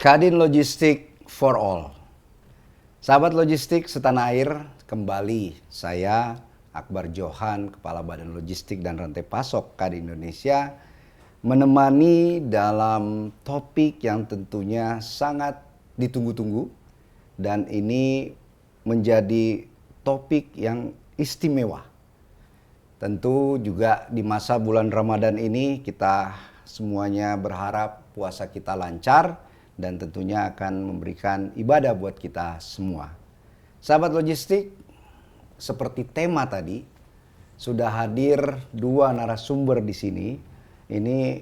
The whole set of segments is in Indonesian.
Kadin Logistik for All. Sahabat logistik setanah air, kembali saya Akbar Johan, Kepala Badan Logistik dan Rantai Pasok Kadin Indonesia, menemani dalam topik yang tentunya sangat ditunggu-tunggu dan ini menjadi topik yang istimewa. Tentu juga di masa bulan Ramadan ini kita semuanya berharap puasa kita lancar dan tentunya akan memberikan ibadah buat kita semua. Sahabat logistik, seperti tema tadi, sudah hadir dua narasumber di sini. Ini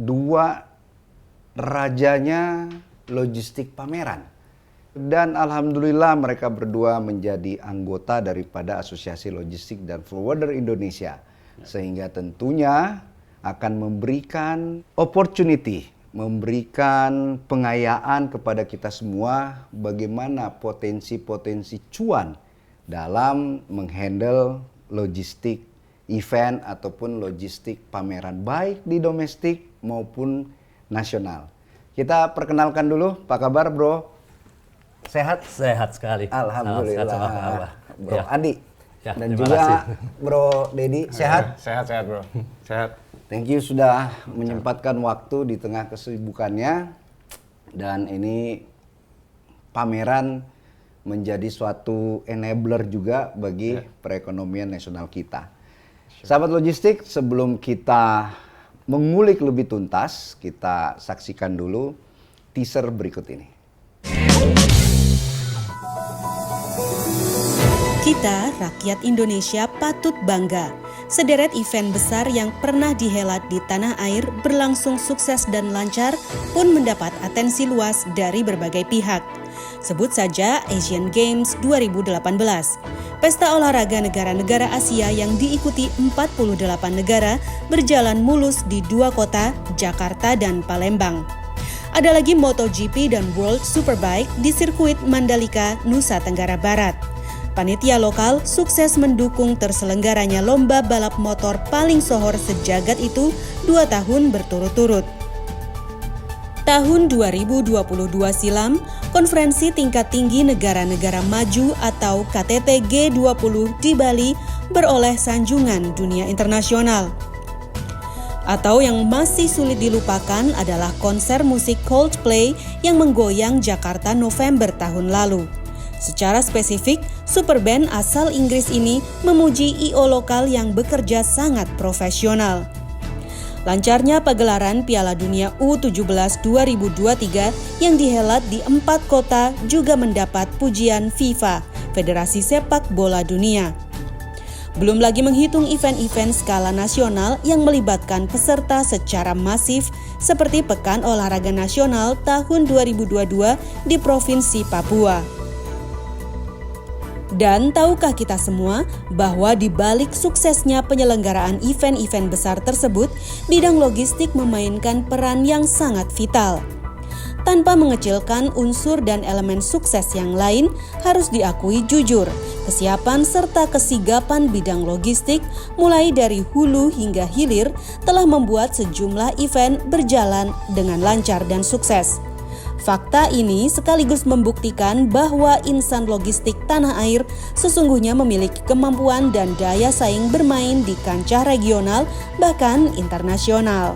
dua rajanya logistik pameran. Dan alhamdulillah mereka berdua menjadi anggota daripada Asosiasi Logistik dan Forwarder Indonesia. Sehingga tentunya akan memberikan opportunity, memberikan pengayaan kepada kita semua bagaimana potensi-potensi cuan dalam menghandle logistik event ataupun logistik pameran baik di domestik maupun nasional. Kita perkenalkan dulu, apa kabar bro? Sehat? Sehat sekali. Alhamdulillah. Sehat, bro ya. Andi Ya, dan terima juga kasih. bro Dedi, sehat? Sehat bro, sehat. Thank you sudah menyempatkan waktu di tengah kesibukannya. Dan ini pameran menjadi suatu enabler juga bagi perekonomian nasional kita. Sahabat logistik, sebelum kita mengulik lebih tuntas, kita saksikan dulu teaser berikut ini. Kita, rakyat Indonesia, patut bangga. Sederet event besar yang pernah dihelat di tanah air berlangsung sukses dan lancar pun mendapat atensi luas dari berbagai pihak. Sebut saja Asian Games 2018, pesta olahraga negara-negara Asia yang diikuti 48 negara berjalan mulus di dua kota, Jakarta dan Palembang. Ada lagi MotoGP dan World Superbike di sirkuit Mandalika, Nusa Tenggara Barat. Panitia lokal sukses mendukung terselenggaranya lomba balap motor paling sohor sejagat itu 2 tahun berturut-turut. Tahun 2022 silam, konferensi tingkat tinggi negara-negara maju atau KTT G20 di Bali beroleh sanjungan dunia internasional. Atau yang masih sulit dilupakan adalah konser musik Coldplay yang menggoyang Jakarta November tahun lalu. Secara spesifik, superband asal Inggris ini memuji I.O. lokal yang bekerja sangat profesional. Lancarnya pagelaran Piala Dunia U17 2023 yang dihelat di 4 kota juga mendapat pujian FIFA, Federasi Sepak Bola Dunia. Belum lagi menghitung event-event skala nasional yang melibatkan peserta secara masif seperti Pekan Olahraga Nasional tahun 2022 di Provinsi Papua. Dan tahukah kita semua bahwa di balik suksesnya penyelenggaraan event-event besar tersebut, bidang logistik memainkan peran yang sangat vital. Tanpa mengecilkan unsur dan elemen sukses yang lain, harus diakui jujur, kesiapan serta kesigapan bidang logistik mulai dari hulu hingga hilir telah membuat sejumlah event berjalan dengan lancar dan sukses. Fakta ini sekaligus membuktikan bahwa insan logistik tanah air sesungguhnya memiliki kemampuan dan daya saing bermain di kancah regional bahkan internasional.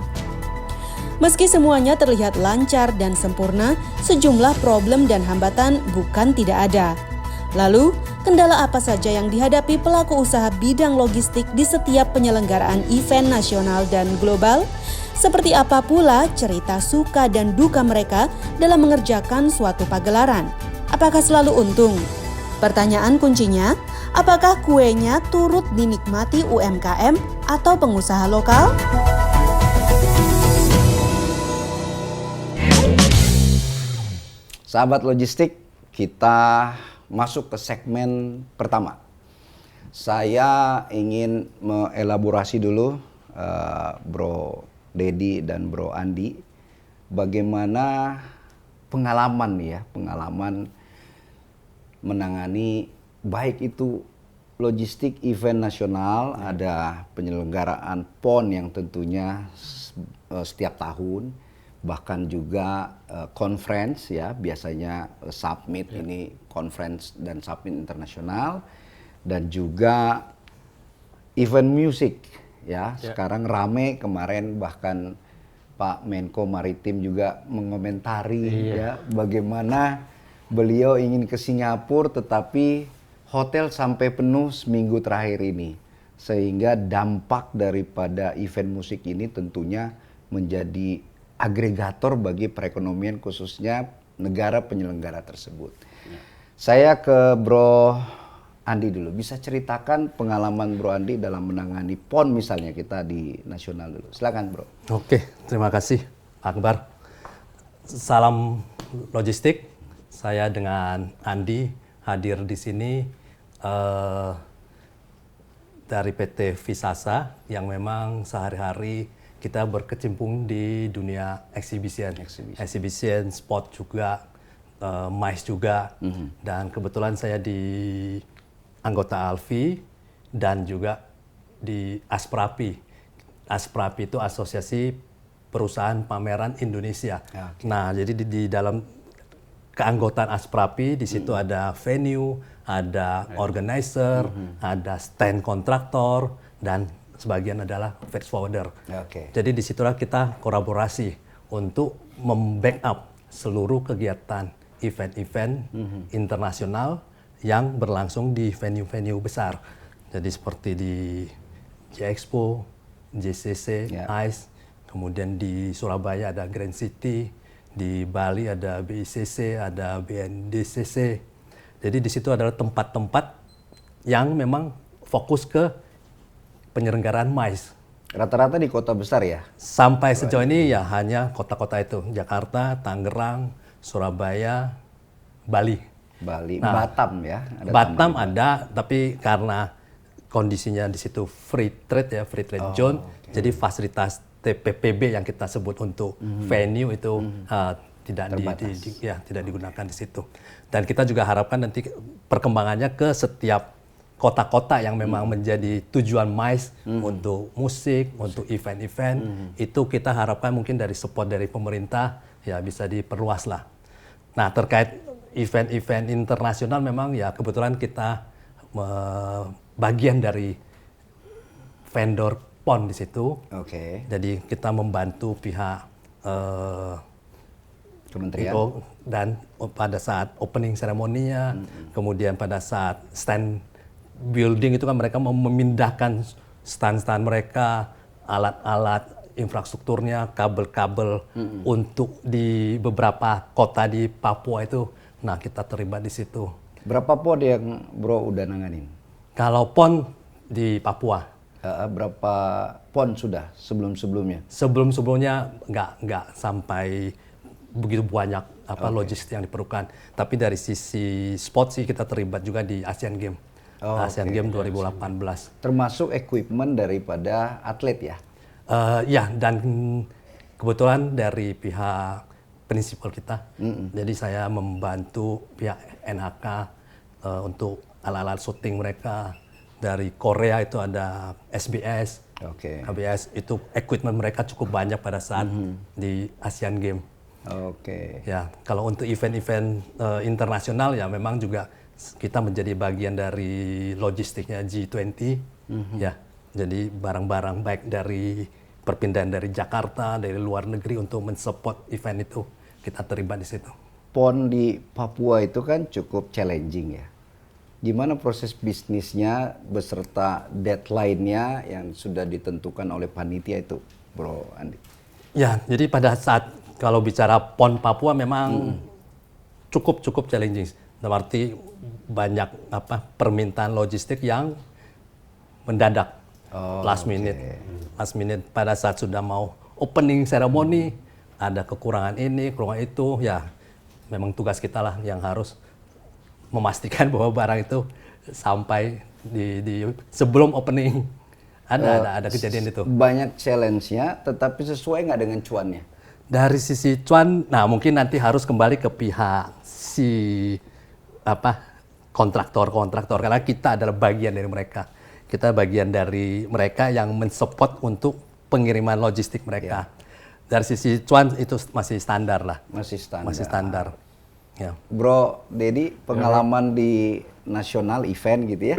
Meski semuanya terlihat lancar dan sempurna, sejumlah problem dan hambatan bukan tidak ada. Lalu, kendala apa saja yang dihadapi pelaku usaha bidang logistik di setiap penyelenggaraan event nasional dan global? Seperti apa pula cerita suka dan duka mereka dalam mengerjakan suatu pagelaran? Apakah selalu untung? Pertanyaan kuncinya, apakah kuenya turut dinikmati UMKM atau pengusaha lokal? Sahabat logistik, kita masuk ke segmen pertama. Saya ingin mengelaborasi dulu Bro Dedi dan Bro Andi, bagaimana pengalaman menangani baik itu logistik event nasional, ada penyelenggaraan PON yang tentunya setiap tahun, bahkan juga conference ya, biasanya summit ini conference dan summit internasional, dan juga event musik ya. Sekarang rame, kemarin bahkan Pak Menko Maritim juga mengomentari ya bagaimana beliau ingin ke Singapura tetapi hotel sampai penuh seminggu terakhir ini. Sehingga dampak daripada event musik ini tentunya menjadi agregator bagi perekonomian khususnya negara penyelenggara tersebut. Saya ke Bro Andi dulu. Bisa ceritakan pengalaman Bro Andi dalam menangani PON misalnya kita di nasional dulu. Silakan Bro. Oke, terima kasih Akbar. Salam logistik. Saya dengan Andi hadir di sini dari PT Visasa yang memang sehari-hari kita berkecimpung di dunia exhibition, sport juga, MICE juga, dan kebetulan saya di anggota ALFI dan juga di Asprapi. Asprapi itu Asosiasi Perusahaan Pameran Indonesia. Nah, jadi di dalam keanggotaan Asprapi di situ ada venue, ada organizer, ada stand kontraktor, dan sebagian adalah freight forwarder. Jadi disitulah kita kolaborasi untuk membackup seluruh kegiatan event-event internasional yang berlangsung di venue-venue besar. Jadi seperti di J-Expo, JCC, ICE, kemudian di Surabaya ada Grand City, di Bali ada BICC, ada BNDCC. Jadi di situ adalah tempat-tempat yang memang fokus ke penyelenggaraan MICE. Rata-rata di kota besar ya? Sampai sejauh ini ya hanya kota-kota itu. Jakarta, Tangerang, Surabaya, Bali. Nah, Batam ya? Batam ada, tapi karena kondisinya di situ free trade zone, jadi fasilitas TPPB yang kita sebut untuk venue itu tidak digunakan di situ. Dan kita juga harapkan nanti perkembangannya ke setiap kota-kota yang memang menjadi tujuan MICE untuk musik, untuk event-event, itu kita harapkan mungkin dari support dari pemerintah ya bisa diperluas lah. Nah, terkait event-event internasional memang ya kebetulan kita bagian dari vendor PON di situ. Jadi kita membantu pihak kementerian dan pada saat opening seremoninya, kemudian pada saat stand building itu kan mereka memindahkan stand-stand mereka, alat-alat infrastrukturnya, kabel-kabel untuk di beberapa kota di Papua itu. Nah, kita terlibat di situ. Berapa PON yang Bro udah nanganin? Kalau PON di Papua. Berapa PON sudah sebelum-sebelumnya? Sebelum-sebelumnya nggak sampai begitu banyak logistik yang diperlukan. Tapi dari sisi sport sih kita terlibat juga di Asian Games. Asian Games 2018. Termasuk equipment daripada atlet ya? Ya, dan kebetulan dari pihak prinsipal kita, jadi saya membantu pihak NHK untuk alat-alat syuting mereka. Dari Korea itu ada SBS, KBS, itu equipment mereka cukup banyak pada saat di Asian Games. Ya, kalau untuk event-event internasional ya memang juga kita menjadi bagian dari logistiknya G20, ya. Jadi barang-barang baik dari perpindahan dari Jakarta, dari luar negeri untuk mensupport event itu, kita terlibat di situ. PON di Papua itu kan cukup challenging ya. Gimana proses bisnisnya beserta deadline-nya yang sudah ditentukan oleh panitia itu, Bro Andi? Ya, jadi pada saat kalau bicara PON Papua memang cukup challenging. Dalam arti banyak permintaan logistik yang mendadak, last minute pada saat sudah mau opening ceremony ada kekurangan ini, kekurangan itu, ya memang tugas kita lah yang harus memastikan bahwa barang itu sampai di sebelum opening. Ada kejadian itu. Banyak challenge-nya, tetapi sesuai nggak dengan cuannya? Dari sisi cuan, nah mungkin nanti harus kembali ke pihak si kontraktor karena kita adalah bagian dari mereka. Kita bagian dari mereka yang mensupport untuk pengiriman logistik mereka. dari sisi cuan itu masih standar lah. Masih standar. Masih standar. Ya. Bro Dedi, pengalaman di nasional event gitu ya.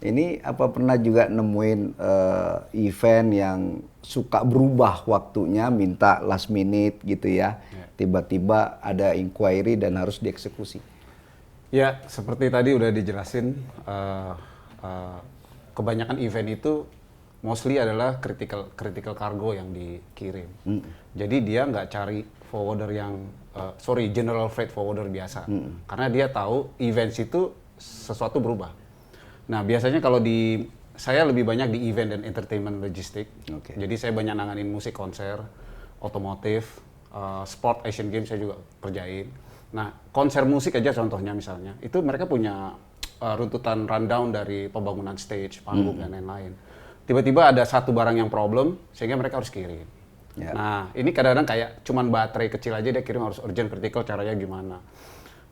Ini apa pernah juga nemuin event yang suka berubah waktunya, minta last minute gitu ya. Tiba-tiba ada inquiry dan harus dieksekusi. Ya, seperti tadi udah dijelasin, kebanyakan event itu mostly adalah critical cargo yang dikirim. Jadi dia nggak cari forwarder yang general freight forwarder biasa, karena dia tahu events itu sesuatu berubah. Nah biasanya kalau saya lebih banyak di event dan entertainment logistik. Jadi saya banyak nanganin musik konser, otomotif, sport, Asian Games saya juga kerjain. Nah konser musik aja contohnya misalnya, itu mereka punya runtutan rundown dari pembangunan stage, panggung dan lain-lain. Tiba-tiba ada satu barang yang problem sehingga mereka harus kirim. Nah, ini kadang-kadang kayak cuman baterai kecil aja dia kirim harus urgent critical, caranya gimana.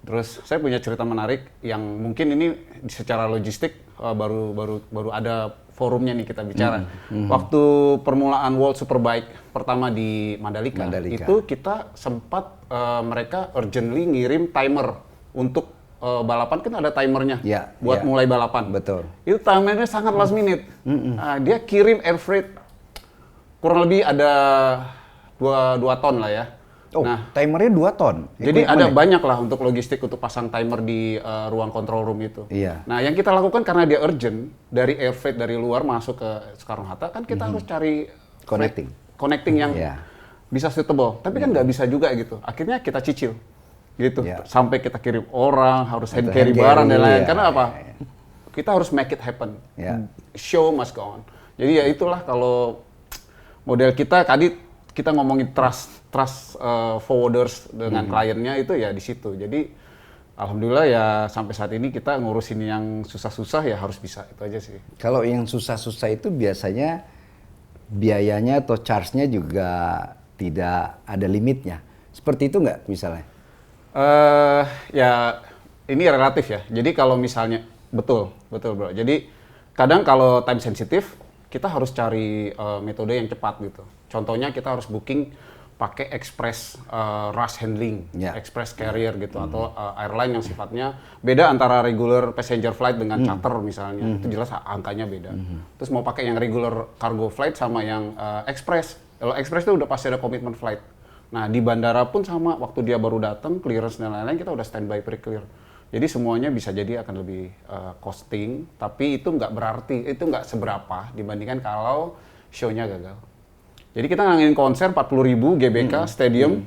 Terus saya punya cerita menarik yang mungkin ini secara logistik baru ada forumnya nih kita bicara. Waktu permulaan World Superbike pertama di Mandalika. Itu kita sempat mereka urgently ngirim timer untuk balapan, kan ada timernya buat mulai balapan. Betul. Itu timernya sangat last minute. Dia kirim air freight kurang lebih ada 2 ton lah ya. Oh, nah, timernya 2 ton. Jadi ada banyak lah untuk logistik untuk pasang timer di ruang control room itu. Nah, yang kita lakukan karena dia urgent, dari air freight dari luar masuk ke Soekarno-Hatta, kan kita harus cari connecting yang bisa suitable. Tapi kan nggak bisa juga gitu. Akhirnya kita cicil gitu. Sampai kita kirim orang, harus hand carry barang dan lain-lain. Karena apa? Kita harus make it happen. Show must go on. Jadi ya itulah kalau model kita tadi kita ngomongin trust forwarders dengan kliennya itu ya di situ. Jadi alhamdulillah ya sampai saat ini kita ngurusin yang susah-susah ya harus bisa, itu aja sih. Kalau yang susah-susah itu biasanya biayanya atau charge-nya juga tidak ada limitnya. Seperti itu nggak misalnya? Ya ini relatif ya. Jadi kalau misalnya betul bro. Jadi kadang kalau time sensitif kita harus cari metode yang cepat gitu. Contohnya kita harus booking pakai express rush handling, express carrier gitu, atau airline yang sifatnya beda antara regular passenger flight dengan charter misalnya. Itu jelas angkanya beda. Terus mau pakai yang regular cargo flight sama yang express. Kalau express itu udah pasti ada commitment flight. Nah di bandara pun sama, waktu dia baru datang, clearance dan lain-lain kita udah standby pre-clear. Jadi semuanya bisa jadi akan lebih costing, tapi itu nggak berarti, itu nggak seberapa dibandingkan kalau show-nya gagal. Jadi kita ngangin konser 40.000 GBK stadium,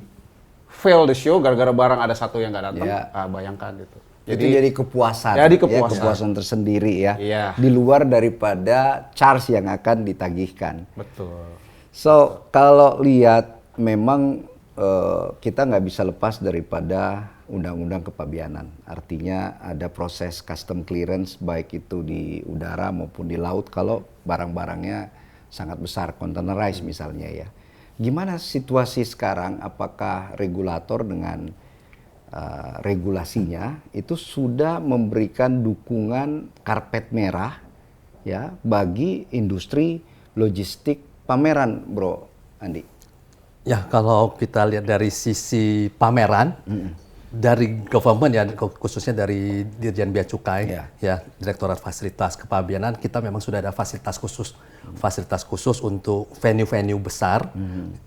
fail the show gara-gara barang ada satu yang nggak datang, bayangkan gitu. Jadi, itu jadi kepuasan, kepuasan tersendiri ya, di luar daripada charge yang akan ditagihkan. Betul. So kalau lihat memang kita nggak bisa lepas daripada undang-undang kepabianan. Artinya ada proses custom clearance baik itu di udara maupun di laut kalau barang-barangnya sangat besar, containerized misalnya ya. Gimana situasi sekarang? Apakah regulator dengan regulasinya itu sudah memberikan dukungan karpet merah ya bagi industri logistik pameran, Bro Andi? Ya, kalau kita lihat dari sisi pameran, dari government ya, khususnya dari Dirjen Bea Cukai, ya Direktorat Fasilitas Kepabianan, kita memang sudah ada fasilitas khusus untuk venue-venue besar,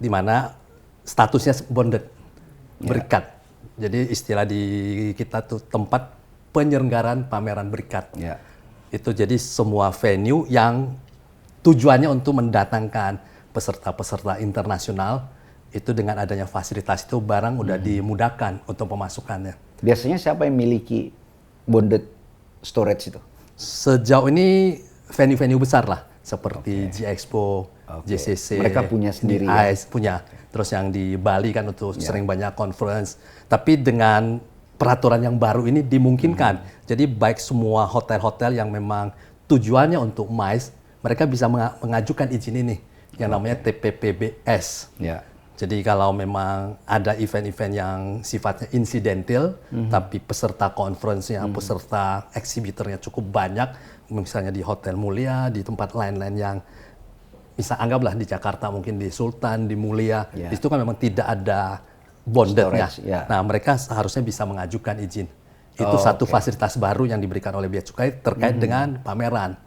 di mana statusnya bonded, berikat. Jadi istilah di kita tuh tempat penyelenggaraan pameran berikat. Itu jadi semua venue yang tujuannya untuk mendatangkan peserta-peserta internasional, itu dengan adanya fasilitas itu barang udah dimudahkan untuk pemasukannya. Biasanya siapa yang miliki bonded storage itu? Sejauh ini venue-venue besar lah, seperti G-Expo, JCC. Mereka punya sendiri punya. Terus yang di Bali kan untuk sering banyak conference. Tapi dengan peraturan yang baru ini dimungkinkan. Jadi baik semua hotel-hotel yang memang tujuannya untuk MICE, mereka bisa mengajukan izin ini, yang namanya TPPBS. Jadi kalau memang ada event-event yang sifatnya insidental, tapi peserta conference-nya, peserta exhibitor-nya cukup banyak, misalnya di Hotel Mulia, di tempat lain-lain yang bisa anggaplah di Jakarta, mungkin di Sultan, di Mulia, Ya. di situ kan memang tidak ada bondednya. Storage, ya. Nah, mereka seharusnya bisa mengajukan izin. Itu satu fasilitas baru yang diberikan oleh Bea Cukai terkait dengan pameran.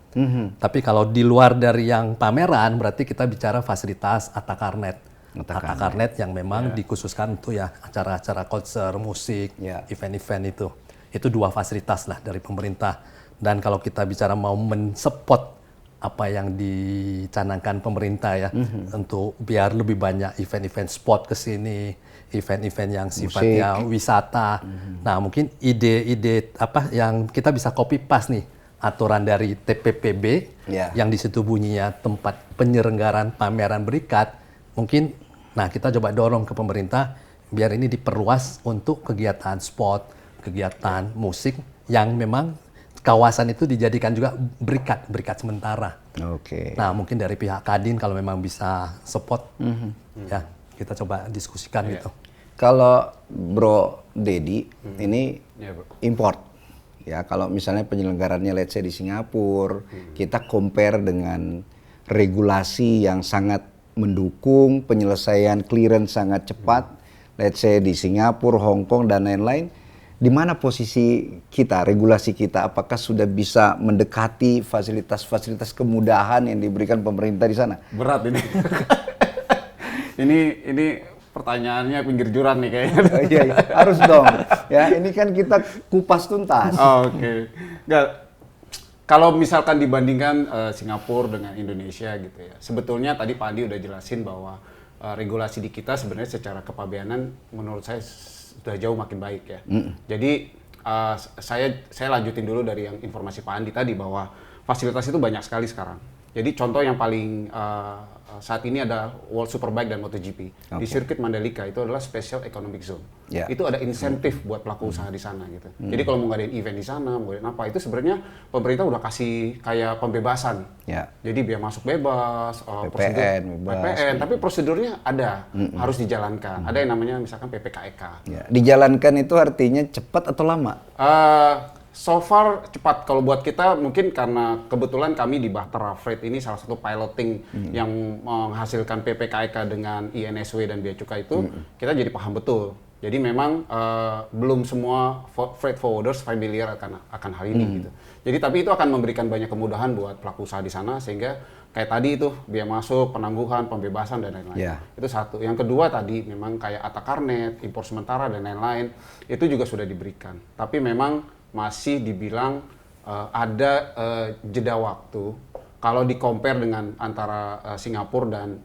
Tapi kalau di luar dari yang pameran, berarti kita bicara fasilitas Atakarnet. Atakarnet yang memang dikhususkan untuk ya acara-acara konser, musik, Ya. event-event itu. Itu 2 fasilitas lah dari pemerintah. Dan kalau kita bicara mau mensupport apa yang dicanangkan pemerintah ya, untuk biar lebih banyak event-event sport ke sini, event-event yang sifatnya wisata. Nah, mungkin ide-ide apa yang kita bisa copy paste nih, aturan dari TPPB Ya. yang di situ bunyinya tempat penyelenggaraan pameran berikat, mungkin nah kita coba dorong ke pemerintah biar ini diperluas untuk kegiatan sport, kegiatan musik yang memang kawasan itu dijadikan juga berikat sementara. Oke. Nah, mungkin dari pihak Kadin kalau memang bisa support, ya kita coba diskusikan gitu. Kalau Bro Dedi ini Iya, Bro. import, ya kalau misalnya penyelenggarannya let's say di Singapura, kita compare dengan regulasi yang sangat mendukung penyelesaian clearance sangat cepat, let's say di Singapura, Hong Kong dan lain-lain. Di mana posisi kita, regulasi kita, apakah sudah bisa mendekati fasilitas-fasilitas kemudahan yang diberikan pemerintah di sana? Berat ini. ini pertanyaannya pinggir jurang nih kayaknya. Oh, iya, harus dong. Ya, ini kan kita kupas tuntas. Oh, oke. Nggak, kalau misalkan dibandingkan Singapura dengan Indonesia gitu ya, sebetulnya tadi Pak Andi udah jelasin bahwa regulasi di kita sebenarnya secara kepabeanan menurut saya sudah jauh makin baik ya. Jadi saya lanjutin dulu dari yang informasi Pak Andi tadi bahwa fasilitas itu banyak sekali sekarang. Jadi contoh yang paling saat ini ada World Superbike dan MotoGP. Di sirkuit Mandalika itu adalah Special Economic Zone. Ya. Itu ada insentif buat pelaku usaha di sana gitu. Jadi kalau mau ngadain event di sana, mau ngadain apa, itu sebenarnya pemerintah udah kasih kayak pembebasan. Ya. Jadi biaya masuk bebas, PPN bebas. PPN, tapi prosedurnya ada, harus dijalankan. Ada yang namanya misalkan PPKEK. Ya. Dijalankan itu artinya cepat atau lama? So far cepat. Kalau buat kita mungkin karena kebetulan kami di Bahtera Freight ini salah satu piloting yang menghasilkan PPKEK dengan INSW dan Bea Cukai itu, kita jadi paham betul. Jadi memang belum semua freight forwarders familiar akan hal ini gitu. Jadi tapi itu akan memberikan banyak kemudahan buat pelaku usaha di sana sehingga kayak tadi itu biaya masuk, penangguhan, pembebasan dan lain-lain. Yeah. Itu satu. Yang kedua tadi memang kayak Atakarnet, impor sementara dan lain-lain itu juga sudah diberikan. Tapi memang masih dibilang ada jeda waktu. Kalau di-compare dengan antara Singapura dan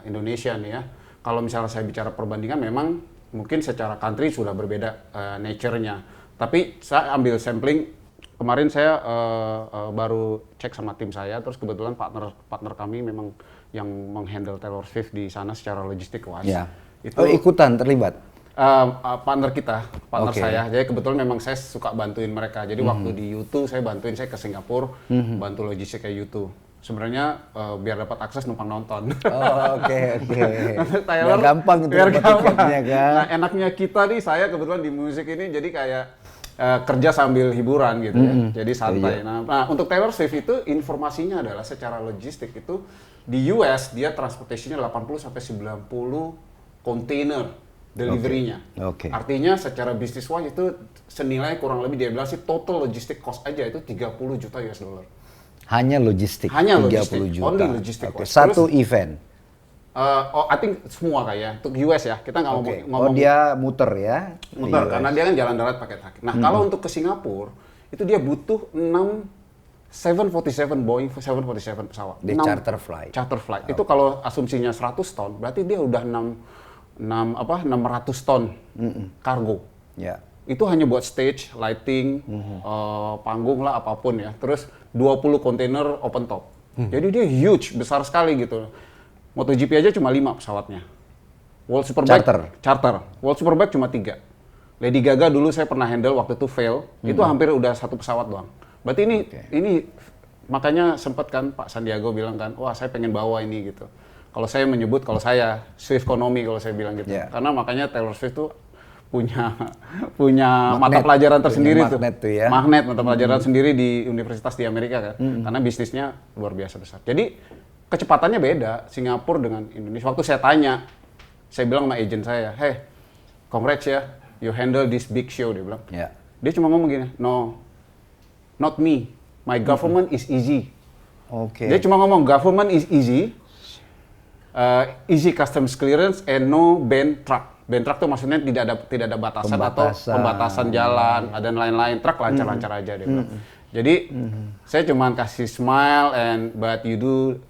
Indonesia nih ya, kalau misalnya saya bicara perbandingan memang mungkin secara country sudah berbeda nature-nya. Tapi saya ambil sampling, kemarin saya baru cek sama tim saya, terus kebetulan partner kami memang yang menghandle Taylor Swift di sana secara logistik was. Ya. Itu Ikutan terlibat? partner Oke. saya. Jadi kebetulan memang saya suka bantuin mereka. Jadi waktu di U2 saya bantuin, saya ke Singapura bantu logistik kayak U2. Sebenarnya biar dapat akses numpang nonton. Oh, oke. Taylor, Biar gampang itu biar dapat gampang. tiketnya kan. Nah, enaknya kita nih, saya kebetulan di musik ini jadi kayak kerja sambil hiburan gitu ya. Jadi santai. Nah, untuk Taylor Swift itu informasinya adalah secara logistik itu di US dia transportation-nya 80 sampai 90 kontainer delivery-nya. Oke. Artinya secara bisnis wise itu senilai kurang lebih dia bilang sih total logistik cost aja itu 30 juta US dollar. Hanya logistik? Hanya 30 logistik, juta. only logistik. Oke. Satu event? I think semua kayak untuk US ya, kita nggak Oke. ngomong Dia muter ya? muter Di karena dia kan jalan darat pakai truk. Nah kalau untuk ke Singapura itu dia butuh 747 Boeing 747 pesawat. Dia 6 charter flight. Charter flight. Itu kalau asumsinya 100 ton, berarti dia udah 600 ton kargo. Ya. Itu hanya buat stage, lighting, panggung lah apapun ya. Terus 20 kontainer open top. Jadi dia huge, besar sekali gitu. MotoGP aja cuma 5 pesawatnya. World Superbike charter. World Superbike cuma 3. Lady Gaga dulu saya pernah handle waktu itu fail, itu hampir udah 1 pesawat doang. Berarti ini makanya sempat kan Pak Sandiago bilang kan, wah saya pengen bawa ini gitu. Kalau saya menyebut, kalau saya Swift Economy kalau saya bilang gitu. Yeah. Karena makanya Taylor Swift tuh punya mata pelajaran tersendiri tuh. Magnet tuh ya. Magnet, mata pelajaran sendiri di universitas di Amerika kan. Karena bisnisnya luar biasa besar. Jadi kecepatannya beda Singapura dengan Indonesia. Waktu saya tanya, saya bilang sama agent saya, hey, congrats ya, you handle this big show, dia bilang. Ya. Dia cuma ngomong gini, no, not me, my government is easy. Oke. Dia cuma ngomong government is easy, easy customs clearance and no ban truck. Ban truck tuh maksudnya tidak ada batasan atau pembatasan jalan, dan lain-lain. Truk lancar-lancar aja dia bilang. Jadi saya cuma kasih smile but you do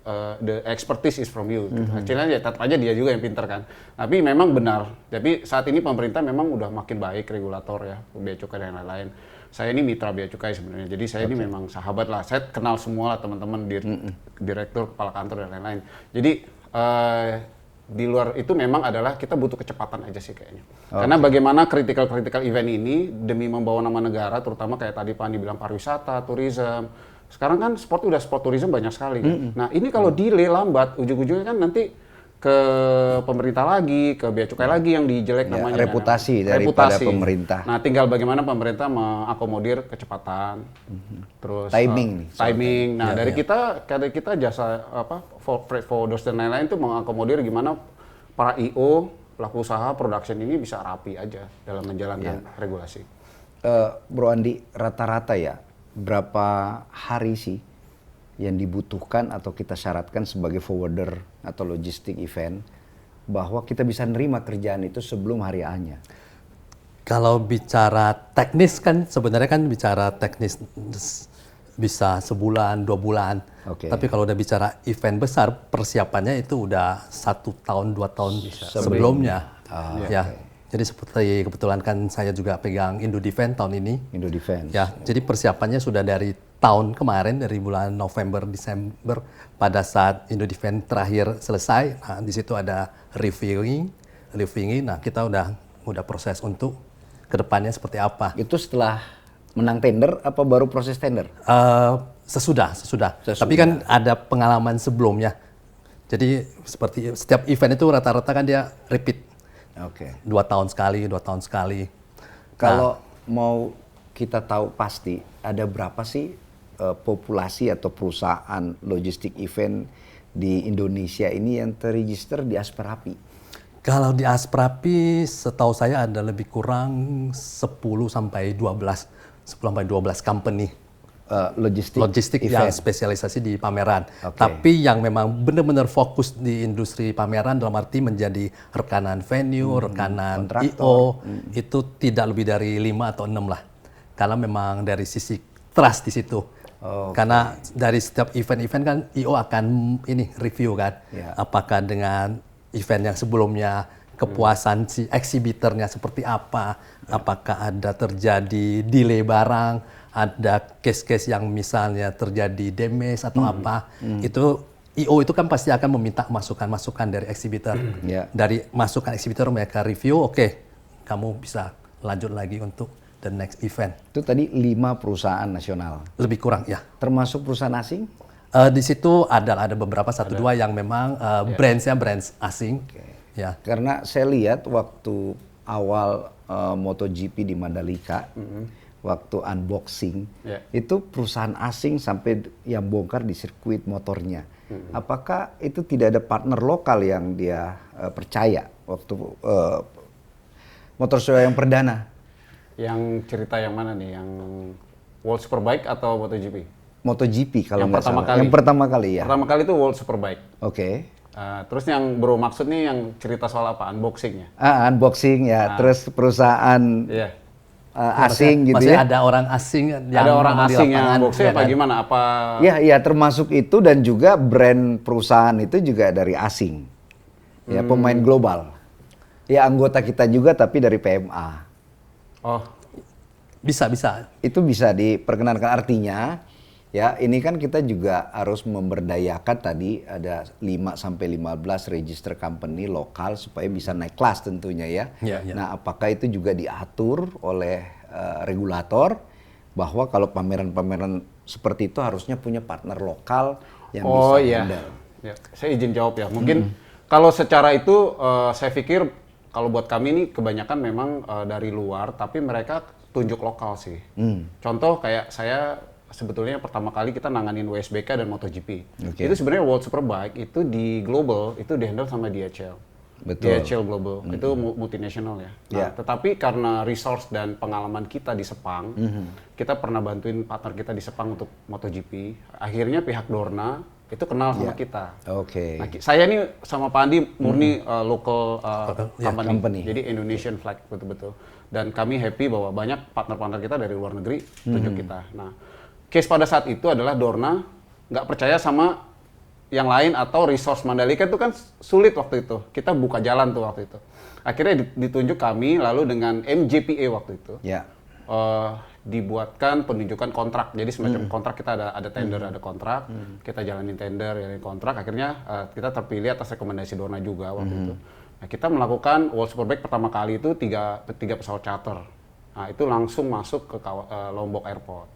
the expertise is from you. Hasilnya ya tetap aja dia juga yang pinter kan. Tapi memang benar. Tapi saat ini pemerintah memang udah makin baik regulator ya, bea cukai dan lain-lain. Saya ini mitra bea cukai sebenarnya. Jadi saya ini memang sahabat lah. Saya kenal semua lah teman-teman direktur, kepala kantor dan lain-lain. Jadi di luar itu memang adalah kita butuh kecepatan aja sih kayaknya. Karena bagaimana critical event ini demi membawa nama negara, terutama kayak tadi Pak Andi bilang pariwisata, tourism. Sekarang kan sport tourism banyak sekali kan. Nah ini kalau delay lambat, ujung-ujungnya kan nanti ke pemerintah lagi, ke bea cukai lagi yang dijelek namanya. Reputasi daripada pemerintah. Nah tinggal bagaimana pemerintah mengakomodir kecepatan, terus timing. Timing. Nah dari kita jasa freight forwarders dan lain-lain itu mengakomodir gimana para IO, pelaku usaha production ini bisa rapi aja dalam menjalankan regulasi. Bro Andi, rata-rata ya berapa hari sih yang dibutuhkan atau kita syaratkan sebagai forwarder atau logistik event bahwa kita bisa nerima kerjaan itu sebelum hari A-nya? Kalau bicara teknis kan sebenarnya kan bicara teknis bisa sebulan, 2 bulan. Tapi kalau udah bicara event besar, persiapannya itu udah 1 tahun, 2 tahun sebelumnya. Jadi seperti kebetulan kan saya juga pegang Indo Defense tahun ini. Indo Defense. Ya, jadi persiapannya sudah dari tahun kemarin, dari bulan November, Desember, pada saat Indo Defense terakhir selesai. Nah, di situ ada reviewing. Nah, kita udah proses untuk kedepannya seperti apa. Itu setelah menang tender apa baru proses tender? Sesudah. Tapi kan ada pengalaman sebelumnya. Jadi seperti setiap event itu rata-rata kan dia repeat. 2 tahun sekali. Kalau mau kita tahu pasti, ada berapa sih populasi atau perusahaan logistik event di Indonesia ini yang terregister di Asper-Api? Kalau di Asper-Api setahu saya ada lebih kurang 10 sampai 12 company. Logistik yang spesialisasi di pameran. Tapi yang memang benar-benar fokus di industri pameran dalam arti menjadi rekanan venue, rekanan IO, itu tidak lebih dari 5 atau 6 lah. Karena memang dari sisi trust di situ. Karena dari setiap event-event kan IO akan review kan. Apakah dengan event yang sebelumnya kepuasan si exhibitornya seperti apa, apakah ada terjadi delay barang, ada case-case yang misalnya terjadi damage atau apa, itu IO itu kan pasti akan meminta masukan-masukan dari exhibitor. Dari masukan exhibitor mereka review, kamu bisa lanjut lagi untuk the next event. Itu tadi 5 perusahaan nasional. Lebih kurang ya. Termasuk perusahaan asing? Di situ ada beberapa 1-2 yang memang brands asing. Ya. Karena saya lihat waktu awal MotoGP di Mandalika, waktu unboxing, itu perusahaan asing sampai yang bongkar di sirkuit motornya. Apakah itu tidak ada partner lokal yang dia percaya waktu motor show yang perdana? Yang cerita yang mana nih? Yang World Superbike atau MotoGP? MotoGP kalau nggak salah. Yang pertama kali ya? Pertama kali itu World Superbike. Terus yang bro maksud nih yang cerita soal apa? Unboxingnya? Unboxing ya, terus perusahaan asing gitu maksudnya ya? ada orang asing yang ada orang asing yang unboxing apa gimana? Ya termasuk itu, dan juga brand perusahaan itu juga dari asing. Ya, pemain global. Ya anggota kita juga tapi dari PMA. Bisa. Itu bisa diperkenankan, artinya ya ini kan kita juga harus memberdayakan tadi ada 5 sampai 15 register company lokal supaya bisa naik kelas tentunya ya. Nah, apakah itu juga diatur oleh regulator bahwa kalau pameran-pameran seperti itu harusnya punya partner lokal yang bisa handle? Saya izin jawab ya. Mungkin kalau secara itu saya pikir kalau buat kami ini kebanyakan memang dari luar, tapi mereka tunjuk lokal sih. Contoh kayak saya sebetulnya pertama kali kita nanganin WSBK dan MotoGP. Oke. Itu sebenarnya World Superbike itu di global itu dihandle sama DHL. Betul. DHL Global itu multinasional ya. Nah, Ya. tetapi karena resource dan pengalaman kita di Sepang, kita pernah bantuin partner kita di Sepang untuk MotoGP. Akhirnya pihak Dorna itu kenal sama Ya. kita. Oke. Nah, saya nih sama Pak Andi murni local ya, company. company. Jadi Indonesian flag betul-betul. Dan kami happy bahwa banyak partner-partner kita dari luar negeri tunjuk kita. Nah, case pada saat itu adalah Dorna nggak percaya sama yang lain atau resource Mandalika itu kan sulit waktu itu. Kita buka jalan tuh waktu itu. Akhirnya ditunjuk kami lalu dengan MJPA waktu itu. Ya. Dibuatkan penunjukan kontrak. Jadi semacam kontrak kita ada tender, ada kontrak. Kita jalanin tender, jalanin kontrak. Akhirnya kita terpilih atas rekomendasi Dorna juga waktu itu. Nah, kita melakukan World Superbike pertama kali itu tiga pesawat charter. Nah, itu langsung masuk ke Lombok Airport.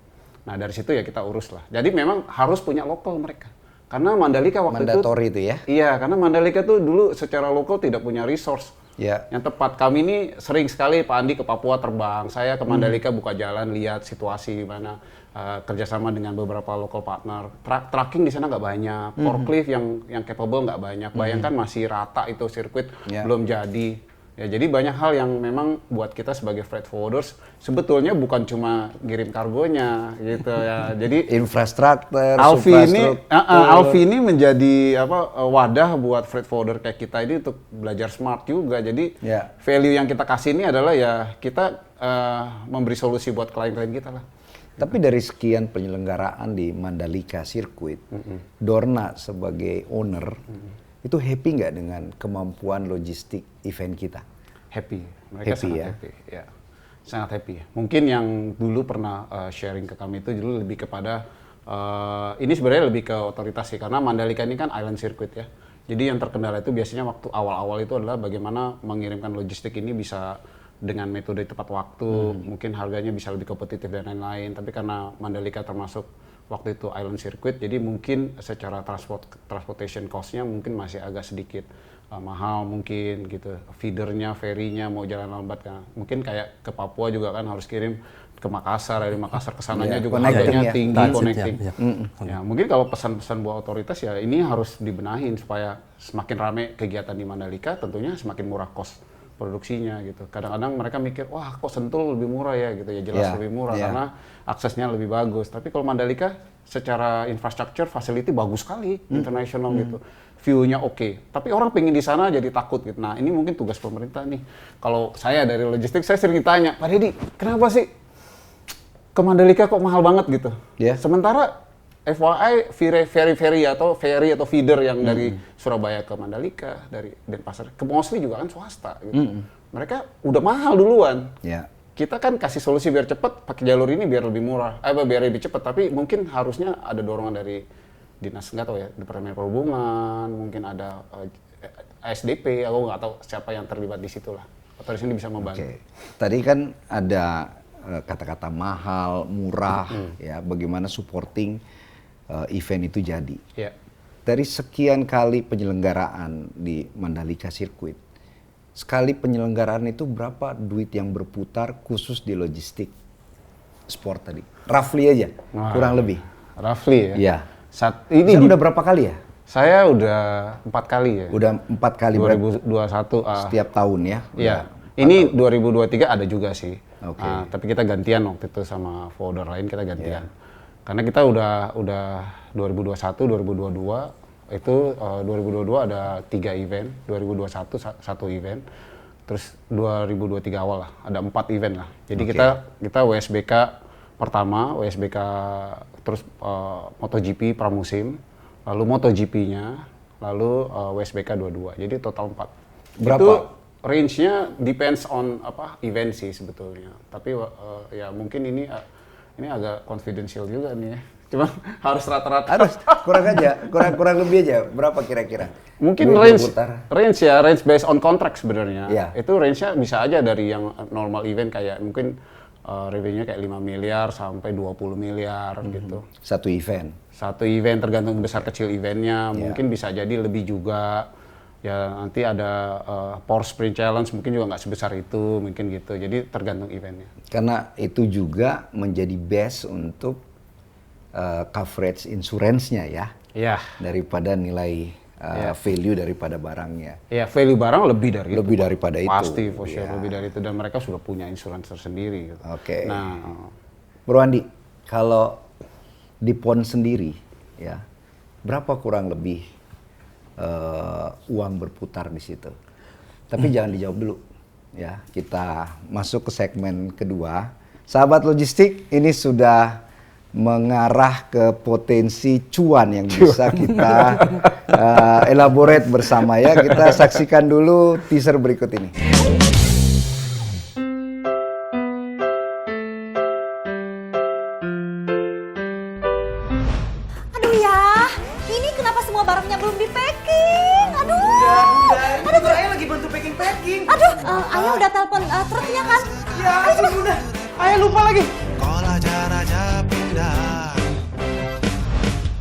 Nah, dari situ ya kita urus lah. Jadi memang harus punya lokal mereka. Karena Mandalika waktu Mandatory itu ya? Iya, karena Mandalika tuh dulu secara lokal tidak punya resource. Ya. Yang tepat, kami ini sering sekali Pak Andi ke Papua terbang, saya ke Mandalika buka jalan, lihat situasi gimana, kerjasama dengan beberapa local partner. Tracking di sana nggak banyak, forklift yang capable nggak banyak. Bayangkan masih rata itu sirkuit, Ya. belum jadi. Ya, jadi banyak hal yang memang buat kita sebagai freight forwarders sebetulnya bukan cuma ngirim kargonya gitu ya. Jadi Infrastruktur, Alfi ini menjadi wadah buat freight forwarder kayak kita ini untuk belajar smart juga. Jadi Ya. value yang kita kasih ini adalah ya kita memberi solusi buat klien-klien kita lah. Tapi dari sekian penyelenggaraan di Mandalika Circuit, Dorna sebagai owner, itu happy nggak dengan kemampuan logistik event kita? Happy, mereka Happy sangat ya? happy, ya. Sangat happy. Mungkin yang dulu pernah sharing ke kami itu dulu lebih kepada ini sebenarnya lebih ke otoritas sih, karena Mandalika ini kan island circuit ya. Jadi yang terkendala itu biasanya waktu awal-awal itu adalah bagaimana mengirimkan logistik ini bisa dengan metode tepat waktu, mungkin harganya bisa lebih kompetitif dan lain-lain. Tapi karena Mandalika termasuk waktu itu island circuit, jadi mungkin secara transportation cost-nya mungkin masih agak sedikit mahal mungkin gitu. Feedernya, ferry-nya mau jalan lambat kan. Mungkin kayak ke Papua juga kan harus kirim ke Makassar, dari Makassar ke sananya juga connecting harganya ya. tinggi, Transit, connecting. ya. Ya, mungkin kalau pesan-pesan buat otoritas ya ini harus dibenahin supaya semakin ramai kegiatan di Mandalika, tentunya semakin murah cost produksinya gitu. Kadang-kadang mereka mikir, wah kok Sentul lebih murah ya gitu ya, jelas Yeah, lebih murah yeah. karena aksesnya lebih bagus. Tapi kalau Mandalika secara infrastructure, facility bagus sekali, international gitu. View-nya oke. Tapi orang pengen di sana jadi takut gitu. Nah ini mungkin tugas pemerintah nih. Kalau saya dari logistik, saya sering ditanya, Pak Deddy, kenapa sih ke Mandalika kok mahal banget gitu? Yeah. Sementara FYI, ferry atau feeder yang dari Surabaya ke Mandalika, dari Denpasar ke Mosli juga kan swasta. Gitu. Mereka udah mahal duluan. Ya. Kita kan kasih solusi biar cepat, pakai jalur ini biar lebih murah, biar lebih cepat. Tapi mungkin harusnya ada dorongan dari dinas, nggak tahu ya, Departemen Perhubungan, mungkin ada ASDP, aku nggak tahu siapa yang terlibat di situ lah. Otoritas ini bisa membantu. Oke. Tadi kan ada kata-kata mahal, murah, ya. Bagaimana supporting event itu jadi. Ya. Dari sekian kali penyelenggaraan di Mandalika Circuit, sekali penyelenggaraan itu berapa duit yang berputar khusus di logistik sport tadi? Roughly aja, Wah, kurang lebih. Roughly ya. Iya. Ini Udah berapa kali ya? saya udah 4 kali ya. Udah 4 kali berarti 2021. setiap tahun ya? Iya. Ini 2023 ada juga sih. Oke. Tapi kita gantian waktu itu sama folder lain kita gantian. Karena kita udah 2021, 2022 itu 2022 ada 3 event, 2021 1 event, terus 2023 awal lah ada 4 event lah. Jadi kita WSBK pertama, WSBK terus MotoGP pramusim, lalu MotoGP-nya, lalu WSBK 22. Jadi total 4. Berapa? Itu range-nya depends on event sih sebetulnya. Tapi ya mungkin ini agak confidential juga nih ya. Cuma harus rata-rata. Harus kurang lebih aja berapa kira-kira? Mungkin Duit range based on contract sebenarnya. Iya. Itu range-nya bisa aja dari yang normal event kayak mungkin revenue-nya kayak 5 miliar sampai 20 miliar gitu. Satu event. Satu event tergantung besar kecil eventnya, mungkin bisa jadi lebih juga. Ya nanti ada Power Sprint Challenge mungkin juga nggak sebesar itu, mungkin gitu. Jadi tergantung eventnya. Karena itu juga menjadi base untuk coverage insurance-nya ya, Iya. daripada nilai value daripada barangnya. Ya, value barang lebih dari Lebih itu. daripada itu. Pasti, for sure, Iya. lebih dari itu. Dan mereka sudah punya insurance tersendiri. Gitu. Oke. Nah, Bro Andi, kalau di PON sendiri, ya, berapa kurang lebih uang berputar di situ? Tapi jangan dijawab dulu, ya. Kita masuk ke segmen kedua. Sahabat logistik, ini sudah mengarah ke potensi cuan yang bisa kita elaborate bersama ya. Kita saksikan dulu teaser berikut ini. Aduh ya, ini kenapa semua barangnya belum di packing? Aduh. Bunda, Ayah lagi bantu packing. Aduh, Ayah udah telepon truknya kan? Ya, ampun Bunda. Ayah lupa lagi. Kau raja pindah.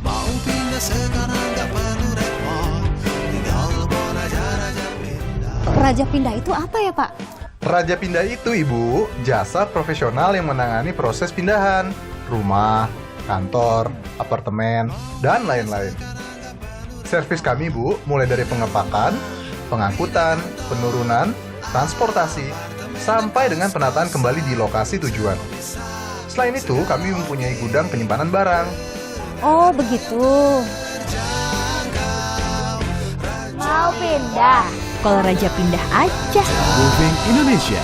Mau pindah sekarang gak perlu repot. Tinggal mau raja pindah. Raja pindah itu apa ya, Pak? Raja Pindah itu, Ibu, jasa profesional yang menangani proses pindahan rumah, kantor, apartemen, dan lain-lain. Servis kami, Bu, mulai dari pengepakan, pengangkutan, penurunan, transportasi, sampai dengan penataan kembali di lokasi tujuan. Selain itu, kami mempunyai gudang penyimpanan barang. Oh, begitu. Mau pindah? Kalau Raja pindah aja. Moving Indonesia.